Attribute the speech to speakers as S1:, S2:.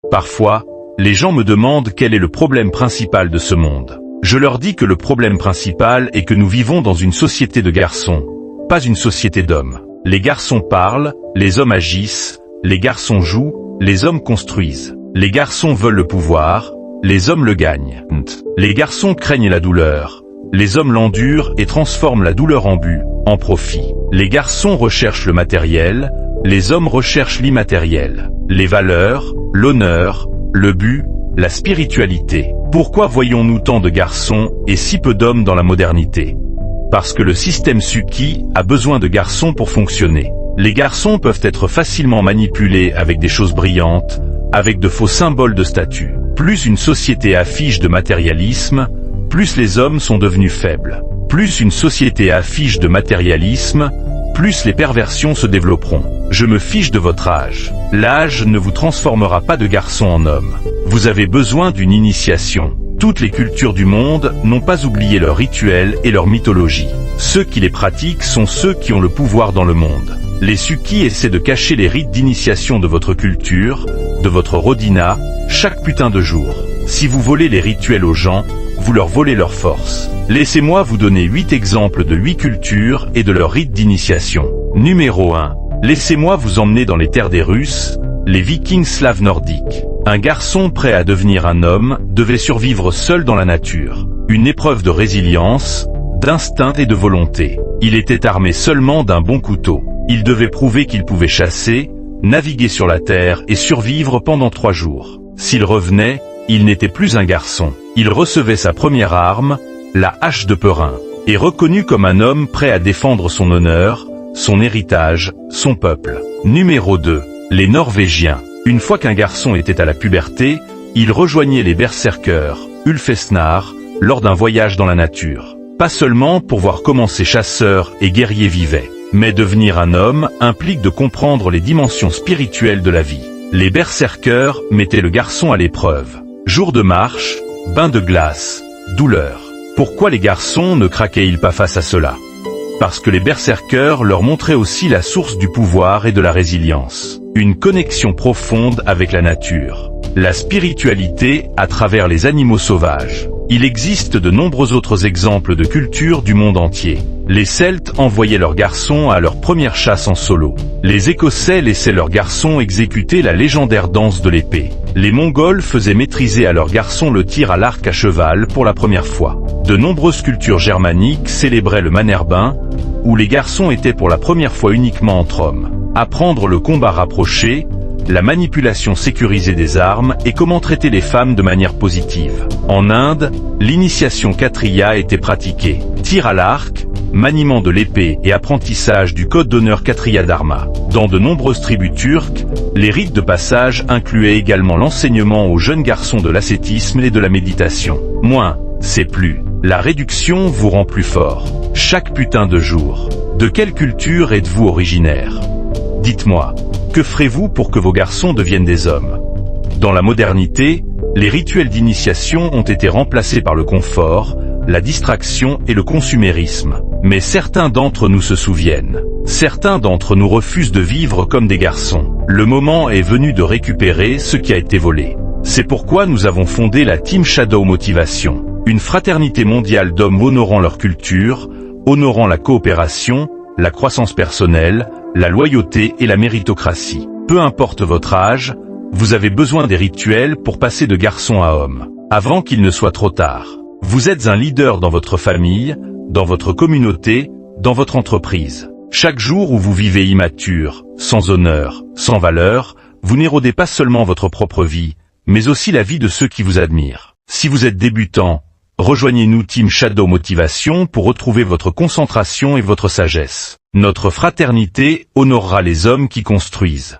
S1: Parfois, les gens me demandent quel est le problème principal de ce monde. Je leur dis que le problème principal est que nous vivons dans une société de garçons, pas une société d'hommes. Les garçons parlent, les hommes agissent, les garçons jouent, les hommes construisent. Les garçons veulent le pouvoir, les hommes le gagnent. Les garçons craignent la douleur, les hommes l'endurent et transforment la douleur en but, en profit. Les garçons recherchent le matériel, les hommes recherchent l'immatériel. Les valeurs, l'honneur, le but, la spiritualité. Pourquoi voyons-nous tant de garçons et si peu d'hommes dans la modernité? Parce que le système Suki a besoin de garçons pour fonctionner. Les garçons peuvent être facilement manipulés avec des choses brillantes, avec de faux symboles de statut. Plus une société affiche de matérialisme, plus les hommes sont devenus faibles. Plus une société affiche de matérialisme, plus les perversions se développeront. Je me fiche de votre âge. L'âge ne vous transformera pas de garçon en homme. Vous avez besoin d'une initiation. Toutes les cultures du monde n'ont pas oublié leurs rituels et leur mythologie. Ceux qui les pratiquent sont ceux qui ont le pouvoir dans le monde. Les Suki essaient de cacher les rites d'initiation de votre culture, de votre rodina, chaque putain de jour. Si vous volez les rituels aux gens, vous leur volez leur force. Laissez-moi vous donner 8 exemples de 8 cultures et de leurs rites d'initiation. Numéro 1. Laissez-moi vous emmener dans les terres des Russes, les Vikings slaves nordiques. Un garçon prêt à devenir un homme devait survivre seul dans la nature. Une épreuve de résilience, d'instinct et de volonté. Il était armé seulement d'un bon couteau. Il devait prouver qu'il pouvait chasser, naviguer sur la terre et survivre pendant 3 jours. S'il revenait, il n'était plus un garçon. Il recevait sa première arme, la hache de Perrin, et reconnu comme un homme prêt à défendre son honneur, son héritage, son peuple. Numéro 2. Les Norvégiens. Une fois qu'un garçon était à la puberté, il rejoignait les berserkers, Ulfesnar, lors d'un voyage dans la nature. Pas seulement pour voir comment ces chasseurs et guerriers vivaient, mais devenir un homme implique de comprendre les dimensions spirituelles de la vie. Les berserkers mettaient le garçon à l'épreuve. Jour de marche, bain de glace, douleur. Pourquoi les garçons ne craquaient-ils pas face à cela? Parce que les berserkers leur montraient aussi la source du pouvoir et de la résilience. Une connexion profonde avec la nature. La spiritualité à travers les animaux sauvages. Il existe de nombreux autres exemples de cultures du monde entier. Les Celtes envoyaient leurs garçons à leur première chasse en solo. Les Écossais laissaient leurs garçons exécuter la légendaire danse de l'épée. Les Mongols faisaient maîtriser à leurs garçons le tir à l'arc à cheval pour la première fois. De nombreuses cultures germaniques célébraient le Mannerbin, où les garçons étaient pour la première fois uniquement entre hommes. Apprendre le combat rapproché, la manipulation sécurisée des armes et comment traiter les femmes de manière positive. En Inde, l'initiation Kshatriya était pratiquée. Tir à l'arc, maniement de l'épée et apprentissage du code d'honneur Kshatriya Dharma. Dans de nombreuses tribus turques, les rites de passage incluaient également l'enseignement aux jeunes garçons de l'ascétisme et de la méditation. Moins, c'est plus. La réduction vous rend plus fort. Chaque putain de jour. De quelle culture êtes-vous originaire? Dites-moi, que ferez-vous pour que vos garçons deviennent des hommes? Dans la modernité, les rituels d'initiation ont été remplacés par le confort, la distraction et le consumérisme. Mais certains d'entre nous se souviennent. Certains d'entre nous refusent de vivre comme des garçons. Le moment est venu de récupérer ce qui a été volé. C'est pourquoi nous avons fondé la Team Shadow Motivation. Une fraternité mondiale d'hommes honorant leur culture, honorant la coopération, la croissance personnelle, la loyauté et la méritocratie. Peu importe votre âge, vous avez besoin des rituels pour passer de garçon à homme, avant qu'il ne soit trop tard. Vous êtes un leader dans votre famille, dans votre communauté, dans votre entreprise. Chaque jour où vous vivez immature, sans honneur, sans valeur, vous n'érodez pas seulement votre propre vie, mais aussi la vie de ceux qui vous admirent. Si vous êtes débutant, rejoignez-nous Team Shadow Motivation pour retrouver votre concentration et votre sagesse. Notre fraternité honorera les hommes qui construisent.